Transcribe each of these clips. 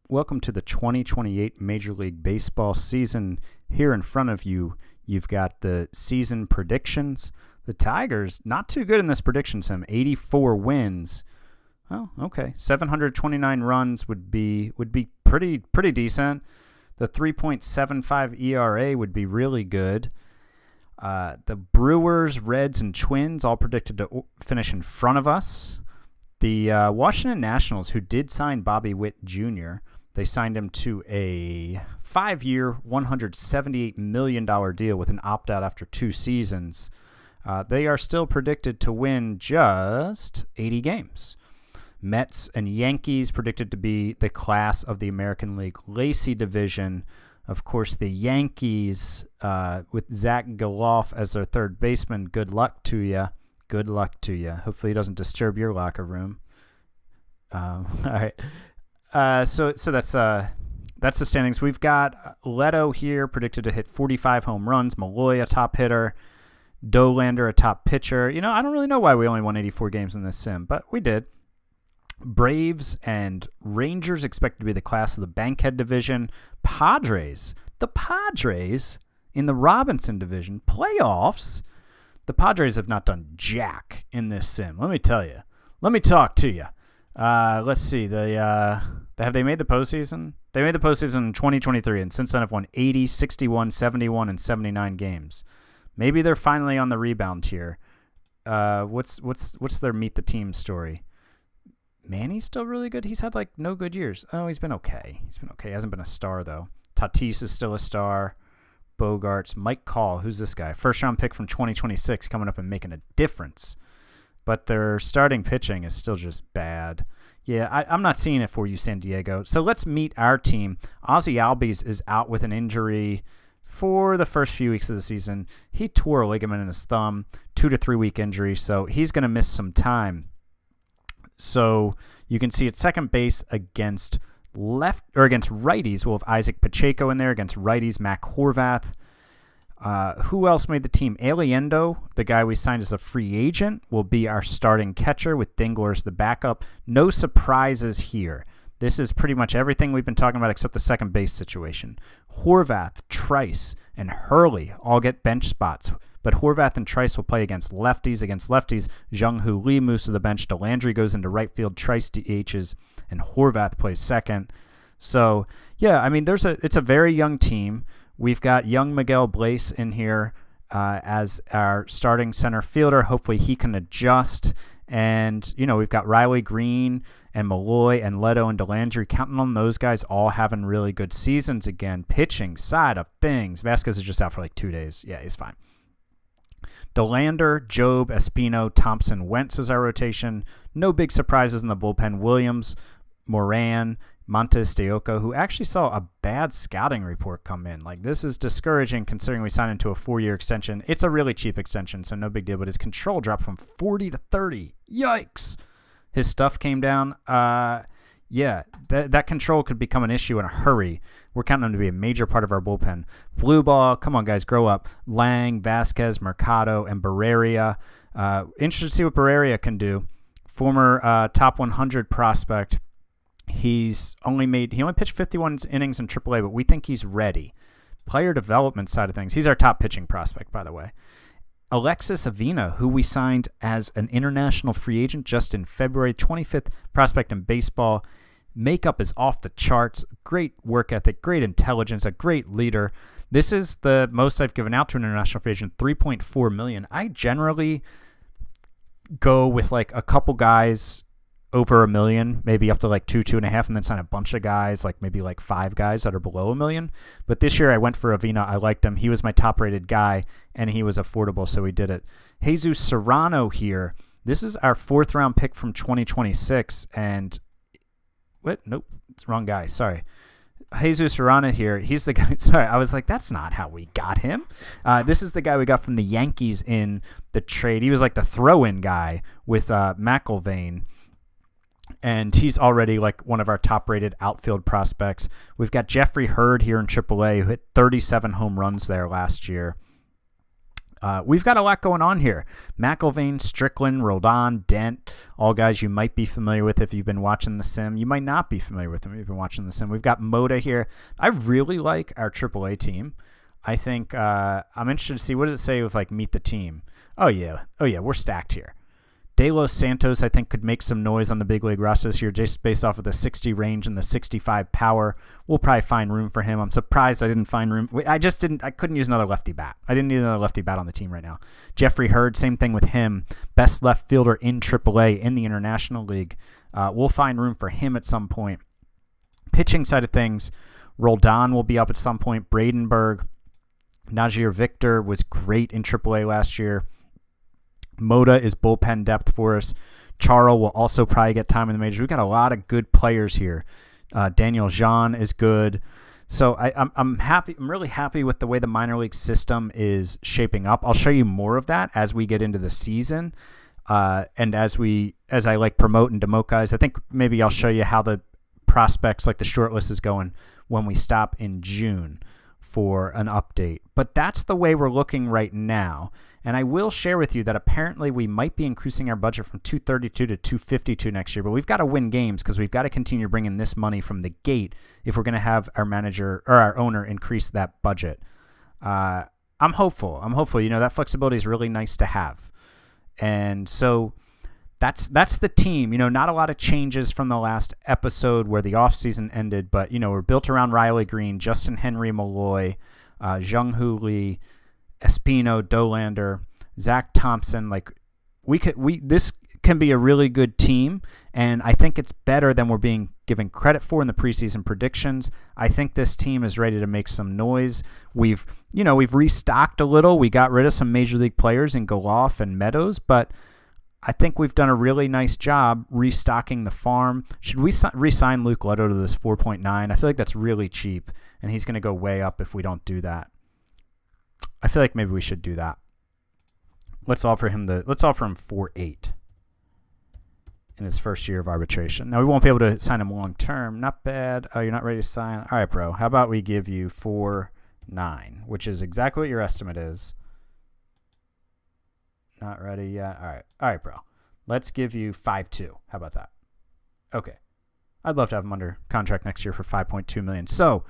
Welcome to the 2028 Major League Baseball season. Here in front of you, you've got the season predictions. The Tigers, not too good in this prediction sim. 84 wins. Oh, okay. 729 runs would be pretty decent. The 3.75 ERA would be really good. The Brewers, Reds, and Twins all predicted to finish in front of us. The Washington Nationals, who did sign Bobby Witt Jr., they signed him to a 5-year, $178 million deal with an opt-out after 2 seasons. They are still predicted to win just 80 games. Mets and Yankees predicted to be the class of the American League Lacey division. Of course, the Yankees, with Zach Gelof as their third baseman, good luck to you. Good luck to you. Hopefully he doesn't disturb your locker room. All right. So that's the standings. We've got Leto here predicted to hit 45 home runs. Malloy, a top hitter. Dolander, a top pitcher. I don't really know why we only won 84 games in this sim, but we did. Braves and Rangers expected to be the class of the Bankhead division. The Padres in the Robinson division. Playoffs. The Padres have not done jack in this sim. Let me tell you. Let me talk to you. Let's see. Have they made the postseason? They made the postseason in 2023, and since then have won 80, 61, 71, and 79 games. Maybe they're finally on the rebound here. What's their meet the team story? Manny's still really good. He's had no good years. Oh, he's been okay. He hasn't been a star though. Tatis is still a star. Bogarts, Mike Call, who's this guy? First round pick from 2026, coming up and making a difference. But their starting pitching is still just bad. Yeah, I'm not seeing it for you, San Diego. So let's meet our team. Ozzy Albies is out with an injury for the first few weeks of the season. He tore a ligament in his thumb, 2 to 3 week injury, so he's going to miss some time. So you can see at second base against righties, we'll have Isaac Pacheco in there. Against righties, Mac Horvath. Who else made the team? Aliendo, the guy we signed as a free agent, will be our starting catcher with Dingler as the backup. No surprises here. This is pretty much everything we've been talking about except the second base situation. Horvath, Trice, and Hurley all get bench spots, but Horvath and Trice will play against lefties. Against lefties, Jung-Hoo Lee moves to the bench. Delandry goes into right field. Trice DHs, and Horvath plays second. So, yeah, I mean, it's a very young team. We've got young Miguel Blaze in here as our starting center fielder. Hopefully he can adjust. And, we've got Riley Green and Malloy and Leto and Delandry, counting on those guys all having really good seasons again. Pitching side of things. Vasquez is just out for 2 days. Yeah, he's fine. Dolander, Job, Espino, Thompson, Wentz is our rotation. No big surprises in the bullpen. Williams, Moran, Montes de Oco, who actually saw a bad scouting report come in. This is discouraging considering we signed into a 4-year extension. It's a really cheap extension, so no big deal, but his control dropped from 40 to 30. Yikes! His stuff came down. Yeah, that control could become an issue in a hurry. We're counting him to be a major part of our bullpen. Blue ball, come on, guys, grow up. Lang, Vasquez, Mercado, and Barreria. Interested to see what Barreria can do. Former top 100 prospect. He only pitched 51 innings in AAA, but we think he's ready. Player development side of things. He's our top pitching prospect, by the way. Alexis Avina, who we signed as an international free agent just in February, 25th prospect in baseball. Makeup is off the charts. Great work ethic, great intelligence, a great leader. This is the most I've given out to an international free agent, $3.4 million. I generally go with a couple guys over $1 million, maybe up to 2.5, and then sign a bunch of guys, maybe 5 guys that are below $1 million. But this year I went for Avina. I liked him. He was my top-rated guy, and he was affordable, so we did it. Jesus Serrano here. This is our 4th-round pick from 2026, and what? Nope, it's the wrong guy. Sorry. Jesus Serrano here. He's the guy. Sorry, I was that's not how we got him. This is the guy we got from the Yankees in the trade. He was the throw-in guy with McIlvain. And he's already one of our top-rated outfield prospects. We've got Jeffrey Hurd here in AAA, who hit 37 home runs there last year. We've got a lot going on here. McIlvain, Strickland, Roldan, Dent, all guys you might be familiar with if you've been watching The Sim. You might not be familiar with them if you've been watching The Sim. We've got Moda here. I really like our AAA team. I think I'm interested to see, what does it say with like meet the team? Oh yeah, we're stacked here. De Los Santos, I think, could make some noise on the big league roster this year just based off of the 60 range and the 65 power. We'll probably find room for him. I'm surprised I didn't find room. I couldn't use another lefty bat. I didn't need another lefty bat on the team right now. Jeffrey Hurd, same thing with him. Best left fielder in AAA in the International League. We'll find room for him at some point. Pitching side of things, Roldan will be up at some point. Bradenberg, Najir Victor was great in AAA last year. Moda is bullpen depth for us. Charo will also probably get time in the majors. We've got a lot of good players here. Daniel Jean is good. So I'm happy. I'm really happy with the way the minor league system is shaping up. I'll show you more of that as we get into the season. And as I like promote and demote guys, I think maybe I'll show you how the prospects, like the short list, is going when we stop in June for an update. But that's the way we're looking right now. And I will share with you that apparently we might be increasing our budget from 232 to 252 next year, but we've got to win games because we've got to continue bringing this money from the gate if we're going to have our manager or our owner increase that budget. I'm hopeful. You know, that flexibility is really nice to have. And so that's the team. You know, not a lot of changes from the last episode where the offseason ended, but, you know, we're built around Riley Green, Justin Henry Malloy, Jung-Hoo Lee, Espino, Dolander, Zach Thompson. Like, this can be a really good team, and I think it's better than we're being given credit for in the preseason predictions. I think this team is ready to make some noise. We've restocked a little. We got rid of some major league players in Goloff and Meadows, but I think we've done a really nice job restocking the farm. Should we re-sign Luke Leto to this 4.9? I feel like that's really cheap, and he's going to go way up if we don't do that. I feel like maybe we should do that. Let's offer him 4.8 in his first year of arbitration. Now, we won't be able to sign him long term. Not bad. Oh, you're not ready to sign? All right, bro. How about we give you 4.9, which is exactly what your estimate is. Not ready yet. All right, bro. Let's give you 5.2. How about that? Okay. I'd love to have him under contract next year for $5.2 million. So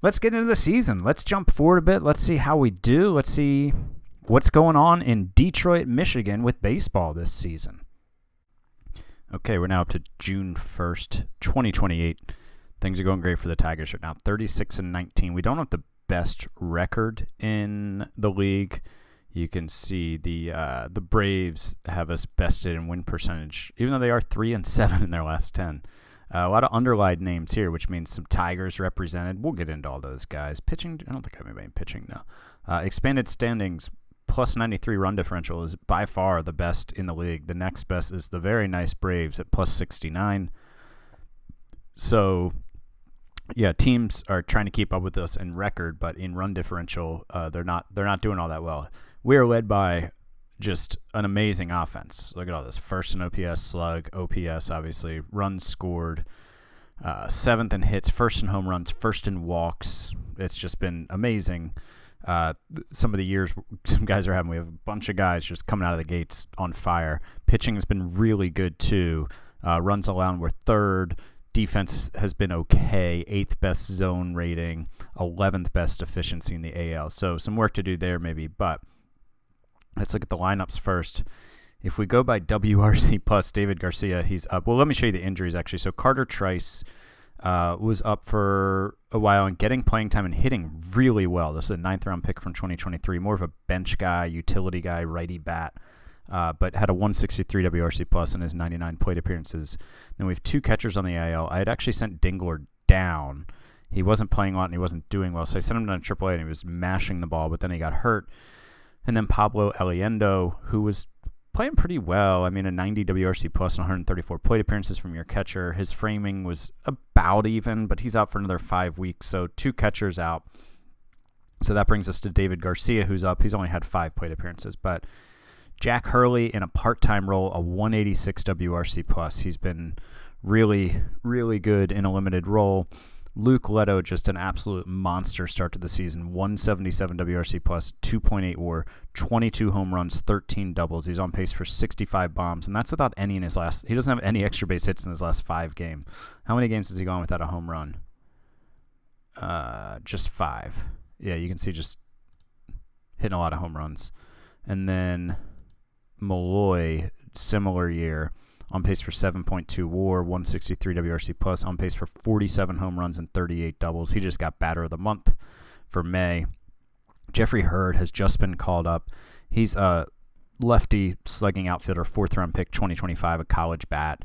let's get into the season. Let's jump forward a bit. Let's see how we do. Let's see what's going on in Detroit, Michigan with baseball this season. Okay, we're now up to June 1st, 2028. Things are going great for the Tigers right now. 36-19. We don't have the best record in the league. You can see the Braves have us bested in win percentage, even though they are 3-7 in their last 10. A lot of underlined names here, which means some Tigers represented. We'll get into all those guys. Pitching, I don't think I have anybody pitching now. Expanded standings, plus 93 run differential is by far the best in the league. The next best is the very nice Braves at plus 69. So, yeah, teams are trying to keep up with us in record, but in run differential, they're not doing all that well. We are led by just an amazing offense. Look at all this. First in OPS, slug, OPS, obviously. Runs scored. Seventh in hits, first in home runs, first in walks. It's just been amazing. Some of the years some guys are having, we have a bunch of guys just coming out of the gates on fire. Pitching has been really good, too. Runs allowed, we're third. Defense has been okay. 8th best zone rating. 11th best efficiency in the AL. So some work to do there maybe, but let's look at the lineups first. If we go by WRC plus, David Garcia, he's up. Well, let me show you the injuries, actually. So Carter Trice was up for a while and getting playing time and hitting really well. This is a 9th-round pick from 2023. More of a bench guy, utility guy, righty bat, but had a 163 WRC plus in his 99 plate appearances. Then we have 2 catchers on the IL. I had actually sent Dingler down. He wasn't playing a lot and he wasn't doing well, so I sent him down to AAA and he was mashing the ball, but then he got hurt. And then Pablo Eliendo, who was playing pretty well. I mean, a 90 WRC plus and 134 plate appearances from your catcher. His framing was about even, but he's out for another 5 weeks. So 2 catchers out. So that brings us to David Garcia, who's up. He's only had 5 plate appearances. But Jack Hurley in a part-time role, a 186 WRC plus. He's been really, really good in a limited role. Luke Leto, just an absolute monster start to the season. 177 WRC plus, 2.8 WAR, 22 home runs, 13 doubles. He's on pace for 65 bombs, and that's without any in his last. He doesn't have any extra base hits in his last 5 games. How many games has he gone without a home run? Just 5. Yeah, you can see just hitting a lot of home runs. And then Malloy, similar year, on pace for 7.2 WAR, 163 WRC plus, on pace for 47 home runs and 38 doubles. He just got batter of the month for May. Jeffrey Hurd has just been called up. He's a lefty slugging outfielder, 4th-round pick, 2025, a college bat.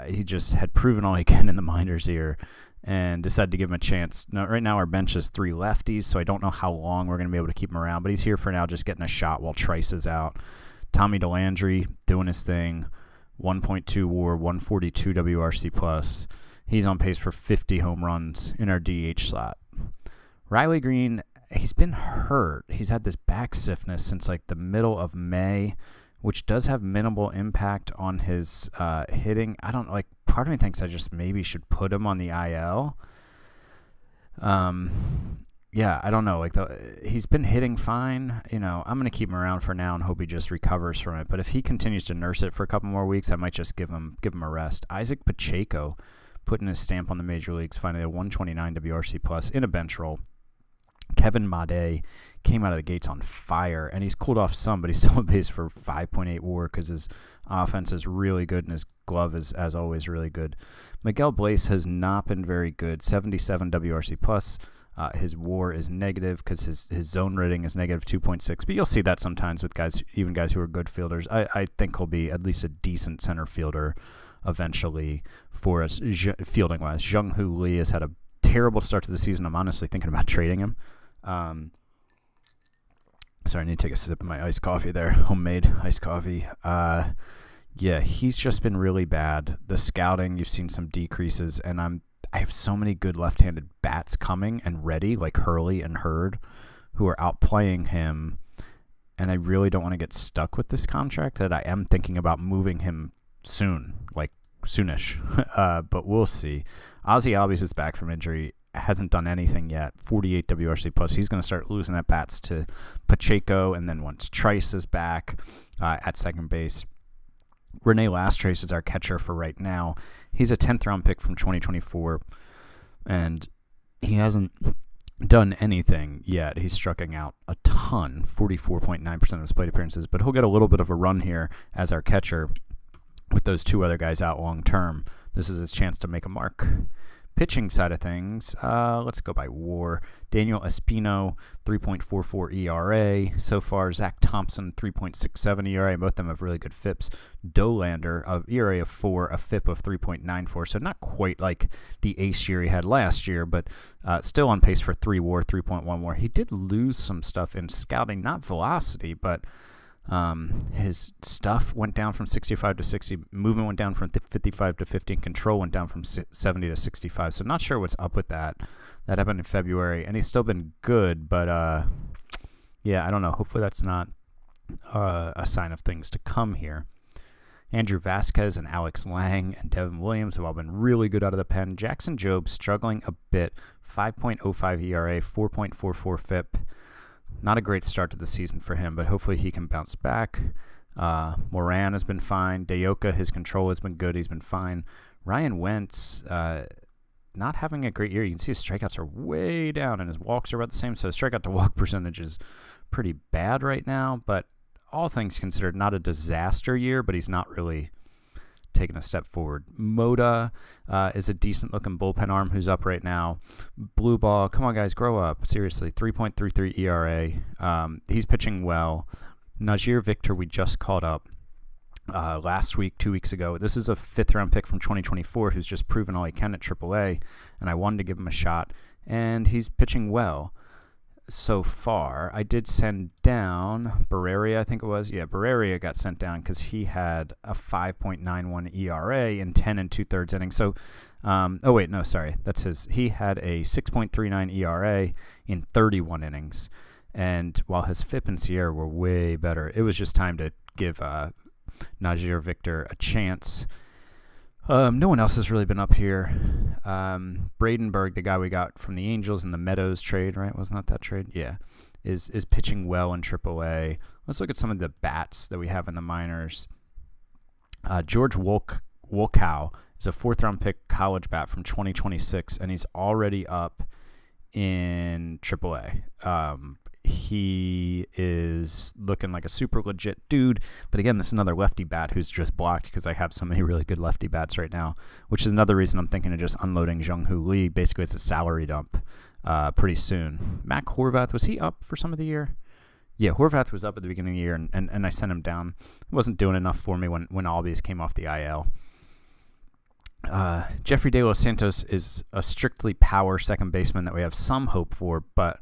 He just had proven all he can in the minors here and decided to give him a chance. Now, right now our bench is 3 lefties, so I don't know how long we're going to be able to keep him around, but he's here for now, just getting a shot while Trice is out. Tommy DeLandry doing his thing. 1.2 WAR, 142 WRC plus. He's on pace for 50 home runs in our DH slot. Riley Green, he's been hurt. He's had this back stiffness since like the middle of May, which does have minimal impact on his hitting. I don't like. Part of me thinks I just maybe should put him on the IL. Yeah, I don't know. Like he's been hitting fine. You know, I'm gonna keep him around for now and hope he just recovers from it. But if he continues to nurse it for a couple more weeks, I might just give him a rest. Isaac Pacheco putting his stamp on the major leagues, finding a 129 WRC plus in a bench role. Kevin Made came out of the gates on fire, and he's cooled off some, but he's still on pace for 5.8 WAR because his offense is really good and his glove is, as always, really good. Miguel Blaze has not been very good. 77 WRC plus. His WAR is negative because his zone rating is negative 2.6. But you'll see that sometimes with guys, even guys who are good fielders. I think he'll be at least a decent center fielder eventually for us fielding wise. Jung-Hoo Lee has had a terrible start to the season. I'm honestly thinking about trading him. Sorry, I need to take a sip of my iced coffee there. Homemade iced coffee. Yeah, he's just been really bad. The scouting, you've seen some decreases, and I have so many good left-handed bats coming and ready, like Hurley and Hurd, who are outplaying him, and I really don't want to get stuck with this contract that I am thinking about moving him soon, like soonish, but we'll see. Ozzy Albies is back from injury, hasn't done anything yet, 48 WRC plus. He's going to start losing at bats to Pacheco, and then once Trice is back at second base, Rene Lastrace is our catcher for right now. He's a 10th round pick from 2024, and he hasn't done anything yet. He's striking out a ton, 44.9% of his plate appearances, but he'll get a little bit of a run here as our catcher with those 2 other guys out long term. This is his chance to make a mark. Pitching side of things, let's go by WAR. Daniel Espino, 3.44 ERA. So far, Zach Thompson, 3.67 ERA. Both of them have really good FIPs. Dolander, an ERA of 4, a FIP of 3.94. So not quite like the ace year he had last year, but still on pace for 3 WAR, 3.1 WAR. He did lose some stuff in scouting, not velocity, but his stuff went down from 65 to 60. Movement went down from 55 to 50. And control went down from 70 to 65. So not sure what's up with that. That happened in February, and he's still been good. But yeah, I don't know. Hopefully that's not a sign of things to come here. Andrew Vasquez and Alex Lang and Devin Williams have all been really good out of the pen. Jackson Jobe struggling a bit. 5.05 ERA, 4.44 FIP. Not a great start to the season for him, but hopefully he can bounce back. Moran has been fine. Dayoka, his control has been good. He's been fine. Ryan Wentz, not having a great year. You can see his strikeouts are way down, and his walks are about the same. So his strikeout to walk percentage is pretty bad right now. But all things considered, not a disaster year, but he's not really taking a step forward. Moda is a decent-looking bullpen arm who's up right now. Blue Ball, come on, guys, grow up. Seriously, 3.33 ERA. He's pitching well. Najir Victor, we just called up last week, 2 weeks ago. This is a 5th-round pick from 2024 who's just proven all he can at AAA, and I wanted to give him a shot, and he's pitching well so far. I did send down Barreria, I think it was. Yeah, Barreria got sent down because he had a 5.91 ERA in 10 2/3 innings. So, oh wait, no, sorry, that's his. He had a 6.39 ERA in 31 innings, and while his FIP and Sierra were way better, it was just time to give Najir Victor a chance. No one else has really been up here. Bradenberg, the guy we got from the Angels in the Meadows trade, right? Wasn't that trade? Yeah. Is pitching well in AAA. Let's look at some of the bats that we have in the minors. George Wolkow is a 4th-round pick college bat from 2026, and he's already up in AAA. He is looking like a super legit dude. But again, this is another lefty bat who's just blocked because I have so many really good lefty bats right now, which is another reason I'm thinking of just unloading Jung-Hoo Lee. Basically, it's a salary dump pretty soon. Mac Horvath, was he up for some of the year? Yeah, Horvath was up at the beginning of the year, and I sent him down. He wasn't doing enough for me when Albies came off the IL. Jeffrey De Los Santos is a strictly power second baseman that we have some hope for, but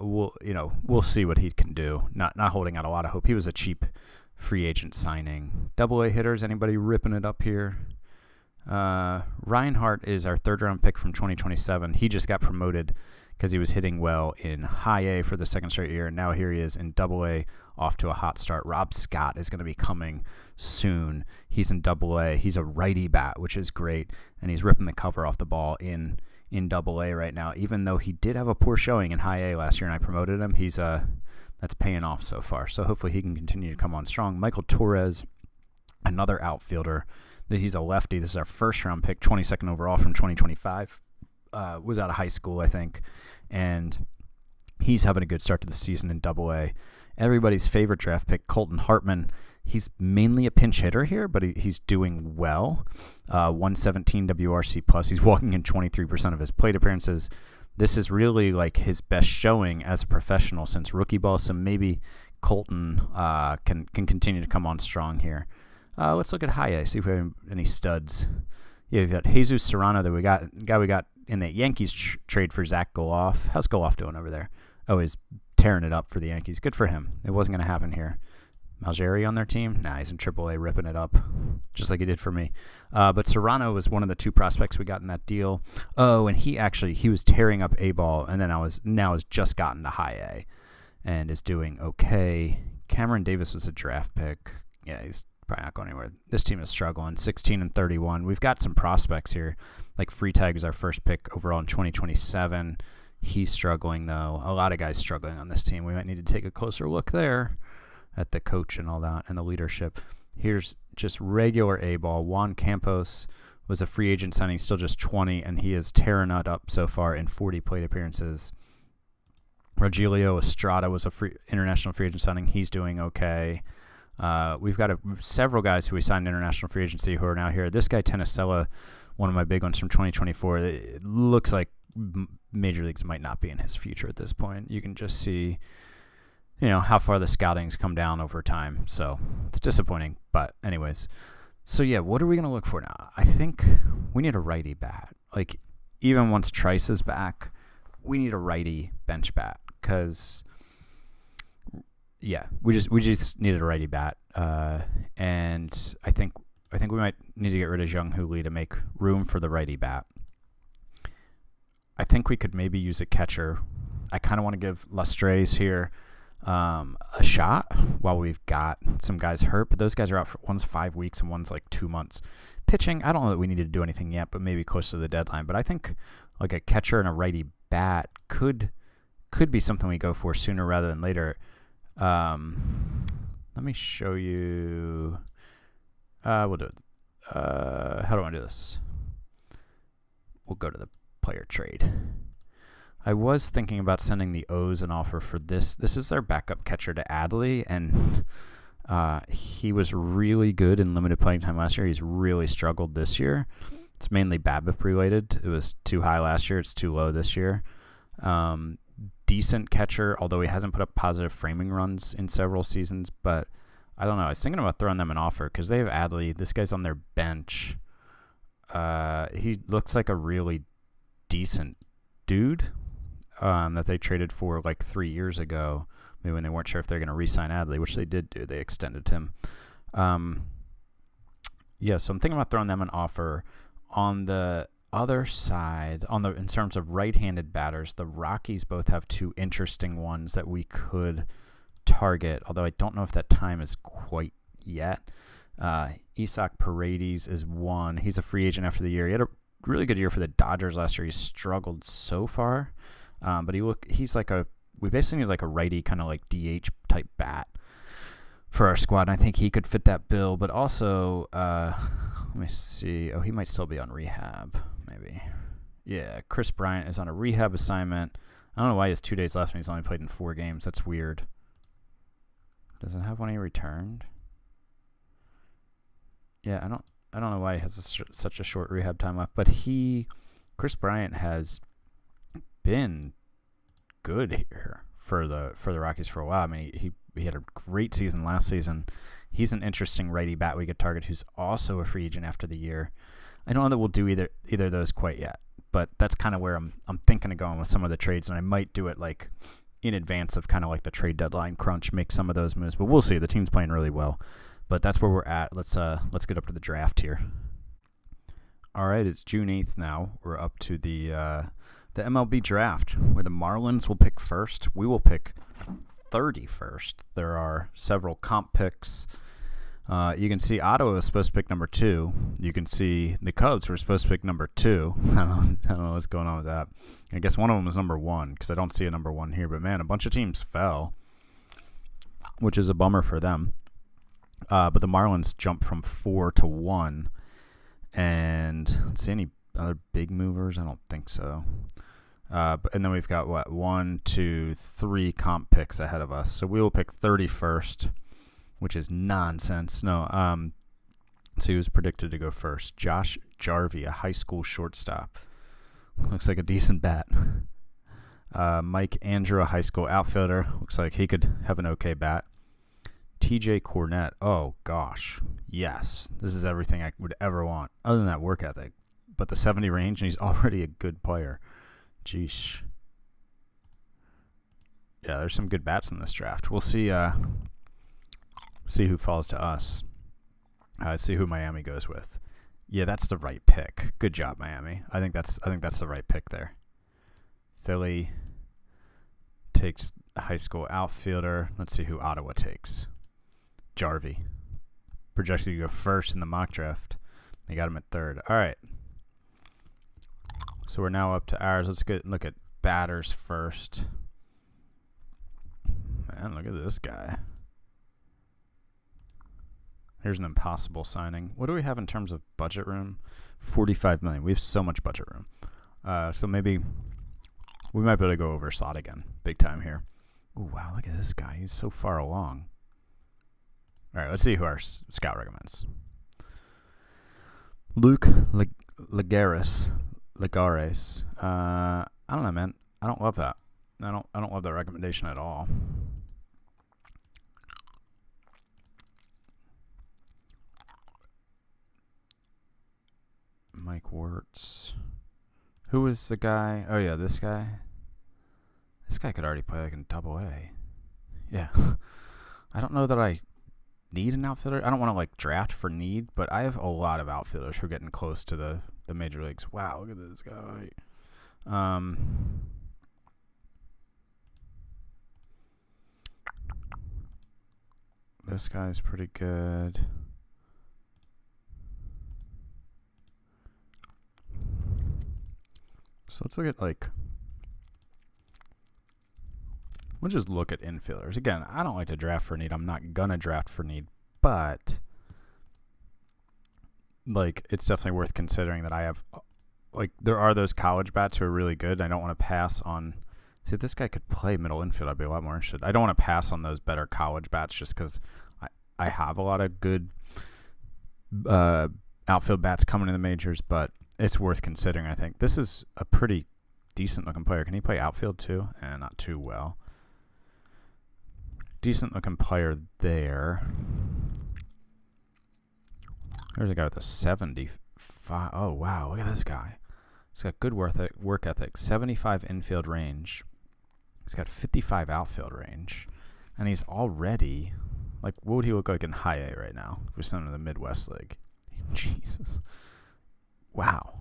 we'll see what he can do. Not holding out a lot of hope. He was a cheap free agent signing. AA hitters, anybody ripping it up here? Reinhardt is our 3rd-round pick from 2027. He just got promoted because he was hitting well in High A for the 2nd straight year, and now here he is in AA, off to a hot start. Rob Scott is going to be coming soon. He's in AA. He's a righty bat, which is great, and he's ripping the cover off the ball in AA right now. Even though he did have a poor showing in High A last year, and I promoted him, that's paying off so far. So hopefully he can continue to come on strong. Michael Torres, another outfielder. He's a lefty. This is our 1st-round pick, 22nd overall from 2025. Was out of high school, I think, and he's having a good start to the season in AA. Everybody's favorite draft pick, Colton Hartman. He's mainly a pinch hitter here, but he's doing well. 117 WRC plus. He's walking in 23% of his plate appearances. This is really like his best showing as a professional since rookie ball, so maybe Colton can continue to come on strong here. Let's look at High A, see if we have any studs. Yeah, we've got Jesus Serrano, we got in the Yankees trade for Zach Goloff. How's Goloff doing over there? Oh, he's tearing it up for the Yankees. Good for him. It wasn't going to happen here. Malgeri on their team? Nah, he's in AAA ripping it up, just like he did for me. But Serrano was one of the 2 prospects we got in that deal. Oh, and he was tearing up A-ball, and then now has just gotten to High A and is doing okay. Cameron Davis was a draft pick. Yeah, he's probably not going anywhere. This team is struggling. 16-31. We've got some prospects here. Like Freitag is our 1st pick overall in 2027. He's struggling, though. A lot of guys struggling on this team. We might need to take a closer look there at the coach and all that and the leadership. Here's just regular A-ball. Juan Campos was a free agent signing, still just 20, and he is tearing it up so far in 40 plate appearances. Rogelio Estrada was a international free agent signing. He's doing okay. We've got several guys who we signed international free agency who are now here. This guy, Tenisella, one of my big ones from 2024, it looks like Major Leagues might not be in his future at this point. You can just see, how far the scouting's come down over time. So it's disappointing. But anyways, so yeah, what are we going to look for now? I think we need a righty bat. Like, even once Trice is back, we need a righty bench bat because... Yeah, we just needed a righty bat, and I think we might need to get rid of Jung-Hoo Lee to make room for the righty bat. I think we could maybe use a catcher. I kind of want to give Lastres here a shot while we've got some guys hurt, but those guys are out for one's 5 weeks and one's like 2 months. Pitching, I don't know that we need to do anything yet, but maybe close to the deadline. But I think like a catcher and a righty bat could be something we go for sooner rather than later. Let me show you. We'll do it. How do I do this? We'll go to the player trade. I was thinking about sending the O's an offer for this. This is their backup catcher to Adley, and he was really good in limited playing time last year. He's really struggled this year. It's mainly BABIP related. It was too high last year. It's too low this year. Decent catcher, although he hasn't put up positive framing runs in several seasons. But I don't know. I was thinking about throwing them an offer because they have Adley. This guy's on their bench. He looks like a really decent dude that they traded for like 3 years ago, maybe when they weren't sure if they're going to re-sign Adley, which they did do. They extended him. Yeah, so I'm thinking about throwing them an offer. On the other side, in terms of right-handed batters, the Rockies both have 2 interesting ones that we could target, although I don't know if that time is quite yet. Isak Paredes is 1. He's a free agent after the year. He had a really good year for the Dodgers last year. He struggled so far, but he's like we basically need like a righty kind of like DH type bat for our squad, and I think he could fit that bill. But also, let me see. Oh, he might still be on rehab, maybe. Yeah, Chris Bryant is on a rehab assignment. I don't know why he has 2 days left and he's only played in 4 games. That's weird. Doesn't have when he returned. Yeah, I don't know why he has such a short rehab time left. But Chris Bryant has been good here for the Rockies for a while. I mean, he had a great season last season. He's an interesting righty bat we could target who's also a free agent after the year. I don't know that we'll do either of those quite yet, but that's kind of where I'm thinking of going with some of the trades, and I might do it like in advance of kind of like the trade deadline crunch, make some of those moves. But we'll see. The team's playing really well, but that's where we're at. Let's get up to the draft here. All right, it's June 8th now. We're up to the MLB draft, where the Marlins will pick first. We will pick 31st. There are several comp picks. You can see Ottawa was supposed to pick number 2. You can see the Cubs were supposed to pick number 2. I don't know what's going on with that. I guess one of them was number 1 because I don't see a number 1 here. But, man, a bunch of teams fell, which is a bummer for them. But the Marlins jumped from 4 to 1. And let's see any other big movers. I don't think so. And then we've got, 1, 2, 3 comp picks ahead of us. So we will pick 31st. Which is nonsense. No, so he was predicted to go first. Josh Jarvie, a high school shortstop. Looks like a decent bat. Mike Andrew, a high school outfielder. Looks like he could have an okay bat. TJ Cornett. Oh, gosh. Yes. This is everything I would ever want, other than that work ethic. But the 70 range, and he's already a good player. Jeesh. Yeah, there's some good bats in this draft. We'll see... See who falls to us. See who Miami goes with. Yeah, that's the right pick. Good job, Miami. I think that's the right pick there. Philly takes a high school outfielder. Let's see who Ottawa takes. Jarvie. Projected to go first in the mock draft. They got him at 3rd. All right. So we're now up to ours. Let's look at batters first. Man, look at this guy. Here's an impossible signing. What do we have in terms of budget room? $45 million. We have so much budget room. So maybe we might be able to go over slot again. Big time here. Oh, wow. Look at this guy. He's so far along. All right. Let's see who our scout recommends. Luke Lagares. I don't know, man. I don't love that. I don't love that recommendation at all. Mike Wirtz. Who was the guy? Oh, yeah, this guy. This guy could already play like in Double-A. Yeah. I don't know that I need an outfielder. I don't want to like draft for need, but I have a lot of outfielders who are getting close to the major leagues. Wow, look at this guy. This guy's pretty good. So let's look at we'll just look at infielders. Again, I don't like to draft for need. I'm not going to draft for need, but it's definitely worth considering that I have, there are those college bats who are really good. I don't want to pass on, see, if this guy could play middle infield, I'd be a lot more interested. I don't want to pass on those better college bats just because I have a lot of good outfield bats coming in the majors, but it's worth considering, I think. This is a pretty decent-looking player. Can he play outfield, too? Not too well. Decent-looking player there. There's a guy with a 75. Oh, wow. Look at this guy. He's got good work ethic. 75 infield range. He's got 55 outfield range. And he's already... what would he look like in high A right now if we sent him to the Midwest League? Jesus. Wow.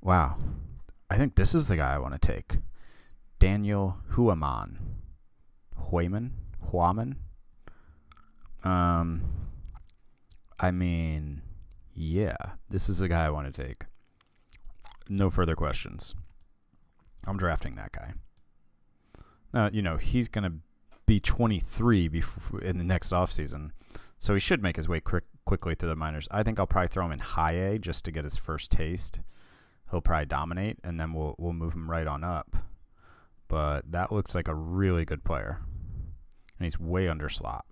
I think this is the guy I want to take. Daniel Huaman. I mean, yeah, this is the guy I want to take. No further questions. I'm drafting that guy. Now, he's going to be 23 in the next offseason, so he should make his way quickly through the minors. I think I'll probably throw him in high A just to get his first taste. He'll probably dominate, and then we'll move him right on up. But that looks like a really good player, and he's way under slot.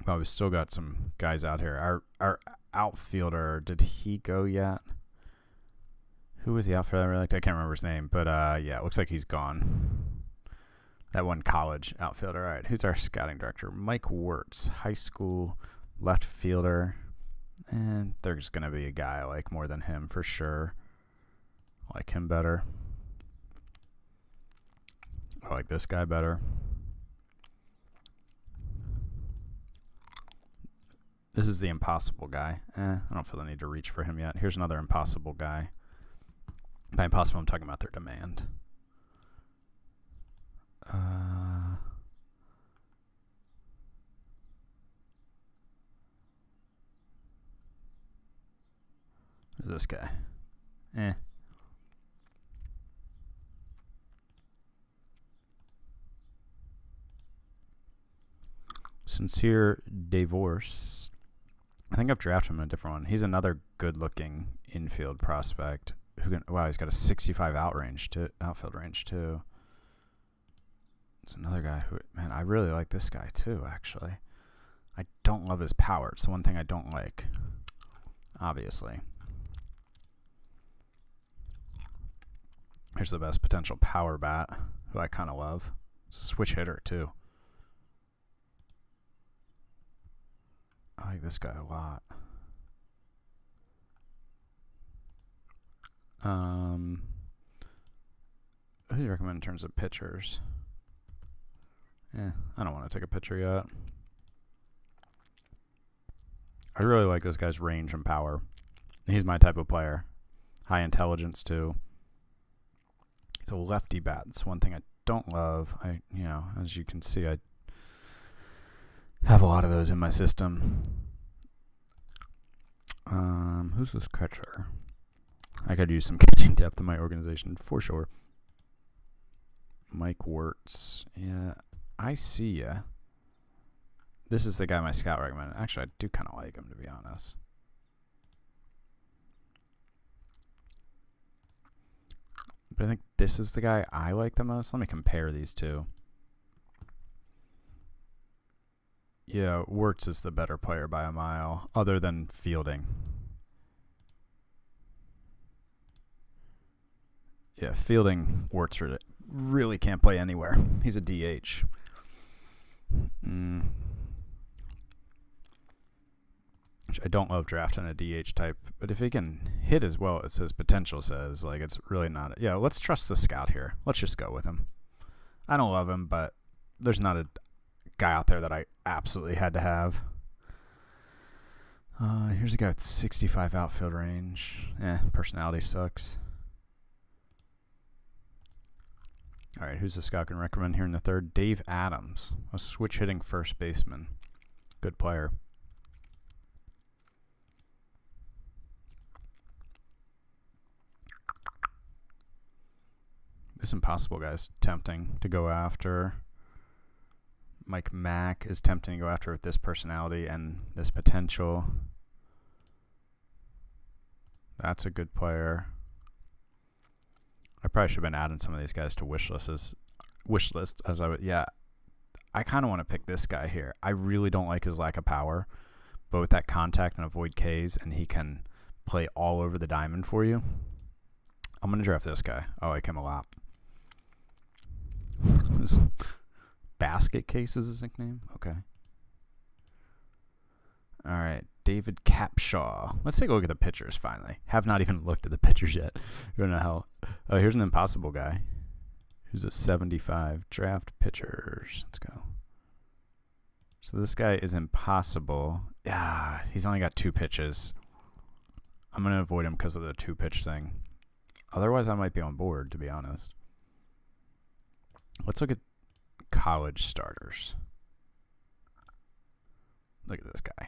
Well, we've still got some guys out here. Our outfielder, did he go yet? Who was the outfielder I really liked? I can't remember his name, but yeah, it looks like he's gone. That one college outfielder. All right, who's our scouting director? Mike Wirtz, high school left fielder. And there's going to be a guy I like more than him for sure. I like him better. I like this guy better. This is the impossible guy. I don't feel the need to reach for him yet. Here's another impossible guy. By impossible, I'm talking about their demand. Who's this guy? Sincere Divorce. I think I've drafted him in a different one. He's another good-looking infield prospect. Wow, he's got a 65 outfield range too. It's another guy who, man, I really like this guy too, actually. I don't love his power. It's the one thing I don't like, obviously. Here's the best potential power bat, who I kind of love. It's a switch hitter too. I like this guy a lot. Who do you recommend in terms of pitchers? I don't want to take a pitcher yet. I really like this guy's range and power. He's my type of player. High intelligence too. He's a lefty bat. That's one thing I don't love. As you can see, I have a lot of those in my system. Who's this catcher? I could use some catching depth in my organization for sure. Mike Wirtz. Yeah, I see ya. This is the guy my scout recommended. Actually, I do kind of like him, to be honest. But I think this is the guy I like the most. Let me compare these two. Yeah, Wirtz is the better player by a mile, other than fielding. Yeah, fielding, Wirtz really can't play anywhere. He's a DH. Which I don't love drafting a DH type, but if he can hit as well as his potential says, like, it's really not. Yeah, let's trust the scout here. Let's just go with him. I don't love him, but there's not a guy out there that I absolutely had to have. Here's a guy with 65 outfield range. Personality sucks. All right, who's the scout can recommend here in the third? Dave Adams, a switch hitting first baseman. Good player. This impossible guy's tempting to go after. Mike Mack is tempting to go after with this personality and this potential. That's a good player. I probably should have been adding some of these guys to wish lists as I would. Yeah, I kind of want to pick this guy here. I really don't like his lack of power, but with that contact and avoid Ks, and he can play all over the diamond for you. I'm going to draft this guy. I like him a lot. This Basket Case is his nickname? Okay. All right. David Capshaw. Let's take a look at the pitchers finally. Have not even looked at the pitchers yet. I don't know how. Oh, here's an impossible guy who's a 75. Draft pitchers. Let's go. So this guy is impossible. Yeah, he's only got 2 pitches. I'm going to avoid him because of the 2-pitch thing. Otherwise, I might be on board, to be honest. Let's look at college starters. Look at this guy.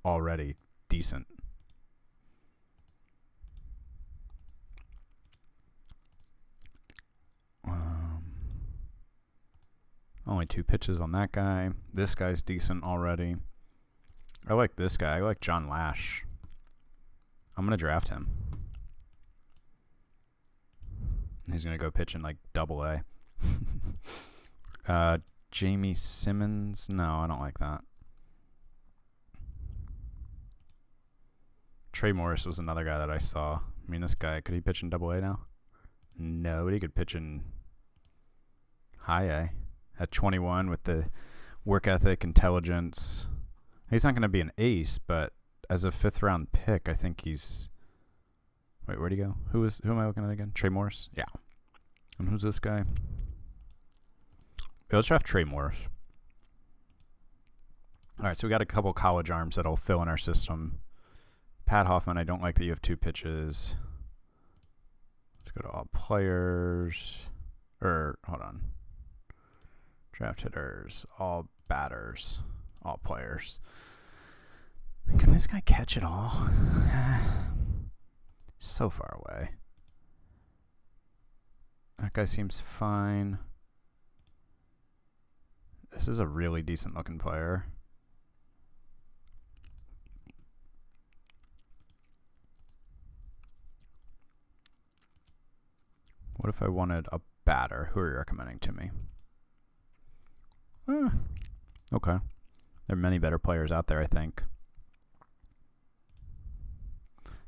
Already decent. Only 2 pitches on that guy. This guy's decent already. I like this guy. I like John Lash. I'm going to draft him. He's going to go pitch in like AA. Jamie Simmons. No, I don't like that. Trey Morris was another guy that I saw. I mean, this guy, could he pitch in AA now? No, but he could pitch in high A. At 21 with the work ethic, intelligence. He's not going to be an ace, but as a 5th round pick, I think he's... Wait, where'd he go? Who am I looking at again? Trey Morris? Yeah. And who's this guy? Yeah, let's draft Trey Morris. All right, so we got a couple college arms that'll fill in our system. Pat Hoffman, I don't like that you have 2 pitches. Let's go to all players. Hold on. Draft hitters, all batters, all players. Can this guy catch it all? So far away. That guy seems fine. This is a really decent looking player. What if I wanted a batter? Who are you recommending to me? Okay. There are many better players out there, I think.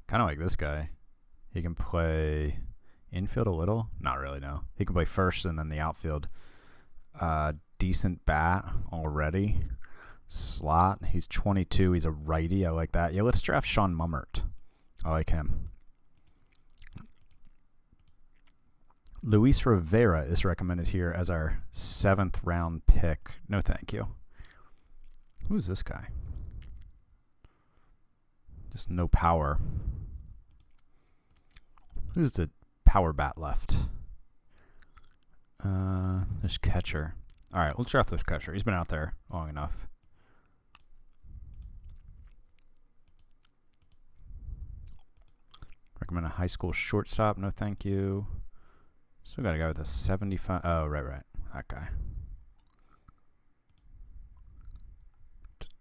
Kind of like this guy. He can play infield a little. Not really, no. He can play first and then the outfield. Decent bat already. Slot. He's 22. He's a righty. I like that. Yeah, let's draft Sean Mummert. I like him. Luis Rivera is recommended here as our 7th round pick. No, thank you. Who's this guy? Just no power. Who's the power bat left? This catcher. All right, let's draft this catcher. He's been out there long enough. Recommend a high school shortstop. No, thank you. Still got a guy with a 75. Oh, right. That guy.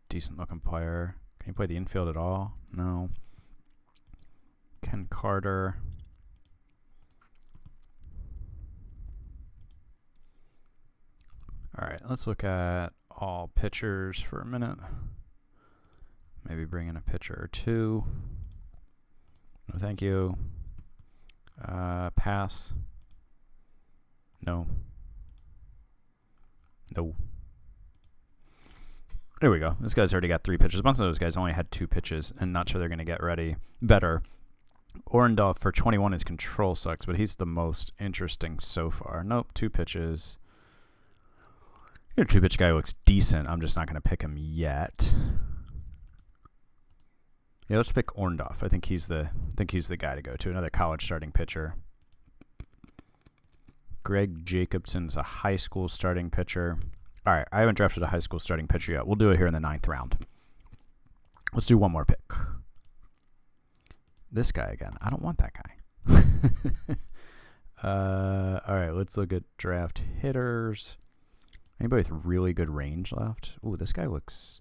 Decent looking player. Can he play the infield at all? No. Ken Carter. All right, let's look at all pitchers for a minute. Maybe bring in a pitcher or 2. No, thank you. Pass. No. There we go. This guy's already got 3 pitches. A bunch of those guys only had 2 pitches, and not sure they're going to get ready better. Orendorff for 21, his control sucks, but he's the most interesting so far. Nope, 2 pitches. Your 2-pitch guy looks decent. I'm just not going to pick him yet. Yeah, let's pick Orendorff. I think he's the guy to go to. Another college starting pitcher. Greg Jacobson's a high school starting pitcher. All right, I haven't drafted a high school starting pitcher yet. We'll do it here in the 9th round. Let's do one more pick. This guy again. I don't want that guy. All right, let's look at draft hitters. Anybody with really good range left? Ooh, this guy looks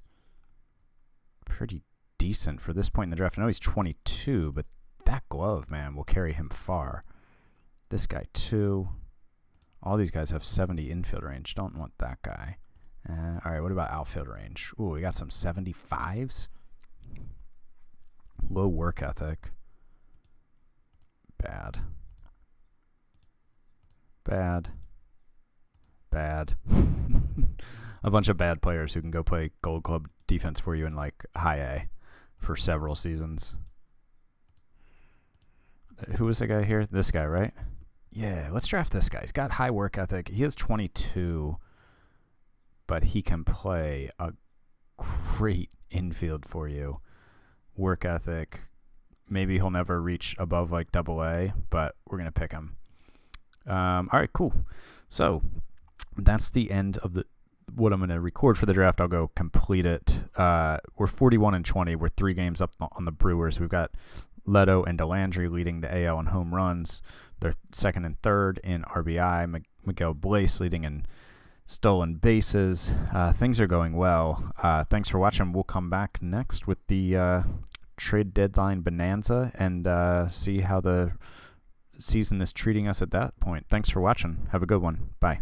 pretty decent for this point in the draft. I know he's 22, but that glove, man, will carry him far. This guy, too. All these guys have 70 infield range. Don't want that guy. All right, what about outfield range? Ooh, we got some 75s. Low work ethic. Bad. A bunch of bad players who can go play Gold Club defense for you in like high A for several seasons. Who was the guy here? This guy, right? Yeah, let's draft this guy. He's got high work ethic. He is 22, but he can play a great infield for you. Work ethic. Maybe he'll never reach above like AA, but we're going to pick him. All right, cool. So that's the end of the what I'm going to record for the draft, I'll go complete it. We're 41-20. We're 3 games up on the Brewers. We've got Leto and DeLandre leading the AL in home runs. They're second and third in RBI. Miguel Blaise leading in stolen bases. Things are going well. Thanks for watching. We'll come back next with the trade deadline bonanza and see how the season is treating us at that point. Thanks for watching. Have a good one. Bye.